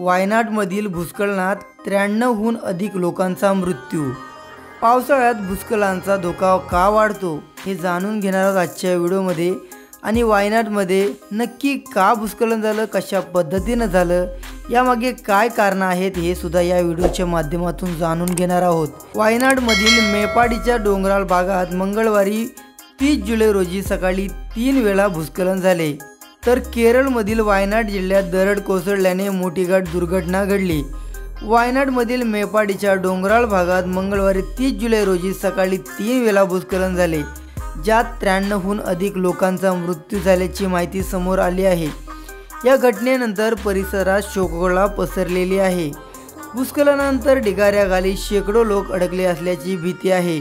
वायनाडमधील भूस्खलनात 93हून अधिक लोकांचा मृत्यू। पावसाळ्यात भूस्खलनाचा धोका का वाढतो हे जाणून घेणार आहोत आजच्या व्हिडिओमध्ये। आणि वायनाडमध्ये नक्की का भूस्खलन झालं, कशा पद्धतीने झालं, यामागे काय कारण आहेत हे सुद्धा या व्हिडिओच्या माध्यमातून जाणून घेणार आहोत। वायनाडमधील मेपाडीच्या डोंगराळ भागात मंगळवारी 30 जुलै रोजी सकाळी 3 वेळा भूस्खलन झाले। तर केरळमधील वायनाड जिल्ह्यात दरड कोसळल्याने मोठी दुर्घटना घडली। वायनाडमधील मेपाडीच्या डोंगराळ भागात मंगळवारी 30 जुलै रोजी सकाळी 3 वेळा भूस्खलन झाले, ज्यात 93हून अधिक लोकांचा मृत्यू झाल्याची माहिती समोर आली आहे। या घटनेनंतर परिसरात शोककळा पसरलेली आहे। भूस्खलनानंतर ढिगाऱ्याखाली शेकडो लोक अडकले असल्याची भीती आहे।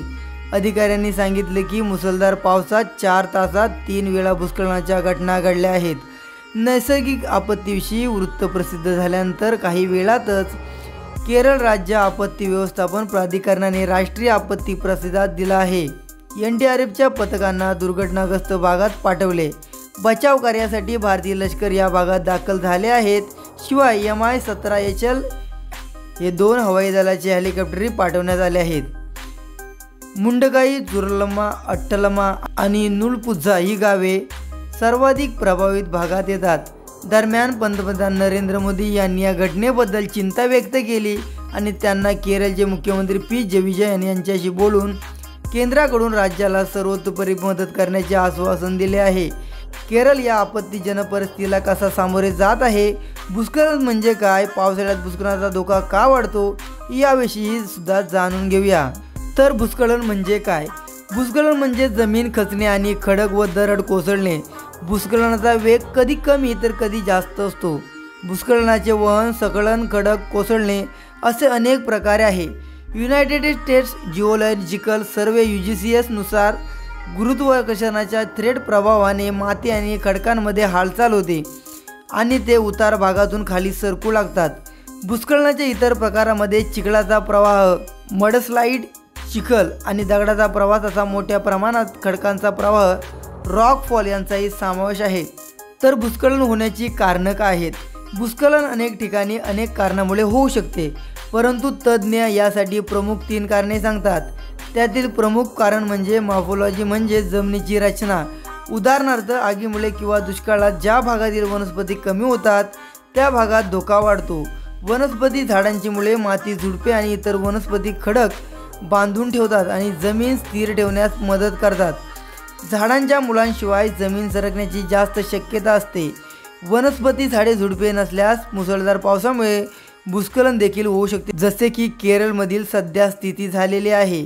अधिकाऱ्यांनी सांगितले की मुसळधार पावसात 4 तासात 3 वेळा भूस्खलनाच्या घटना घडल्या आहेत। नैसर्गिक आपत्तीविषयी वृत्त प्रसिद्ध झाल्यानंतर काही वेळातच केरळ राज्य आपत्ती व्यवस्थापन प्राधिकरणाने राष्ट्रीय आपत्ती प्रतिसाद दिला आहे। NDRFच्या पथकांना दुर्घटनाग्रस्त भागात पाठवले। बचाव कार्यासाठी भारतीय लष्कर या भागात दाखल झाले आहेत। शिवाय Mi-17HL हे 2 हवाई दलाचे हेलिकॉप्टरही पाठवण्यात आले आहेत। मुंडकाई, जुरलम्मा, अट्टलमा आणि नुलपुझा ही गावे सर्वाधिक प्रभावित भागात येतात। दरम्यान पंतप्रधान नरेंद्र मोदी यांनी या घटनेबद्दल चिंता व्यक्त केली आणि त्यांना केरळचे मुख्यमंत्री P. जयविजयन यांच्याशी बोलून केंद्राकडून राज्याला सर्वतोपरी मदत करण्याचे आश्वासन दिले आहे। केरळ या आपत्तीजनक परिस्थितीला कसा सामोरे जात आहे, भूस्खलन म्हणजे काय, पावसाळ्यात भूस्खलनाचा धोका का वाढतो, याविषयी सुद्धा जाणून घेऊया। तर भूस्खलन म्हणजे काय? भूस्खलन म्हणजे जमीन खचणे आणि खडक व दरड कोसळणे। भूस्खलनाचा वेग कधी कमी तर कधी जास्त असतो। भूस्खलनाचे वहन, सकलन, खडक कोसळणे असे अनेक प्रकार आहे। युनायटेड स्टेट्स जिओलॉजिकल सर्वे UGCS नुसार गुरुत्वाकर्षणाच्या थेट प्रभावाने माती आणि खडकांमध्ये हालचाल होते आणि ते उतार भागातून खाली सरकू लागतात। भूस्खलनाच्या इतर प्रकारामध्ये चिखलाचा प्रवाह, मडस्लाइड, चिखल आणि दगडाचा प्रवाह तसा मोठ्या प्रमाणात खडकांचा प्रवाह, रॉक फॉल यांचाही समावेश आहे। तर भूस्खलन होण्याची कारणं काय आहेत? भूस्खलन अनेक ठिकाणी अनेक कारणामुळे होऊ शकते, परंतु तज्ज्ञ यासाठी प्रमुख 3 कारणे सांगतात। त्यातील प्रमुख कारण म्हणजे मॉर्फोलॉजी म्हणजे जमिनीची रचना। उदाहरणार्थ आगीमुळे किंवा दुष्काळात ज्या भागातील वनस्पती कमी होतात त्या भागात धोका वाढतो। वनस्पती झाडांची मुळे माती, झुडपे आणि इतर वनस्पती खडक बांधून ठेवतात आणि जमीन स्थिर ठेवण्यास मदत करतात। झाडांच्या मुळांशिवाय जमीन सरकण्याची जास्त शक्यता असते। वनस्पती, झाडे, झुडपे नसल्यास मुसळधार पावसामुळे भूस्खलन देखील होऊ शकते, जसे की केरळमधील सध्या स्थिती झालेली आहे।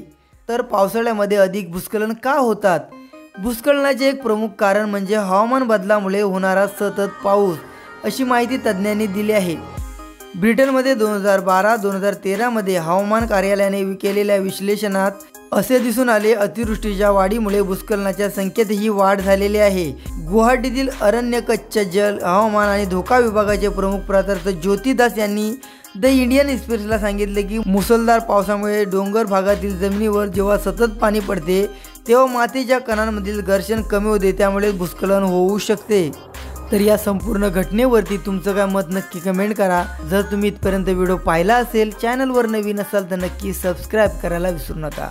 तर पावसाळ्यामध्ये अधिक भूस्खलन का होतात? भूस्खलनाचे एक प्रमुख कारण म्हणजे हवामान बदलामुळे होणारा सतत पाऊस, अशी माहिती तज्ज्ञांनी दिली आहे। ब्रिटनमध्ये 2012-2013 मध्ये हवामान कार्यालयाने केलेल्या विश्लेषणात असे दिसून आले, अतिवृष्टीच्या वाढीमुळे भूस्खलनाच्या संख्येतही वाढ झालेली आहे। गुवाहाटीतील अरण्य, कच्छ जल, हवामान आणि धोका विभागाचे प्रमुख प्राध्यापक ज्योती दास यांनी द इंडियन एक्सप्रेसला सांगितले की मुसळधार पावसामुळे डोंगर भागातील जमिनीवर जेव्हा सतत पाणी पडते तेव्हा मातीच्या कणांमधील घर्षण कमी होते, त्यामुळे भूस्खलन होऊ शकते। तर या संपूर्ण घटनेवरती तुमचं काय मत नक्की कमेंट करा। जर तुम्ही इथपर्यंत व्हिडिओ पाहिला असेल, चॅनलवर नवीन असाल तर नक्की सबस्क्राईब करायला विसरू नका।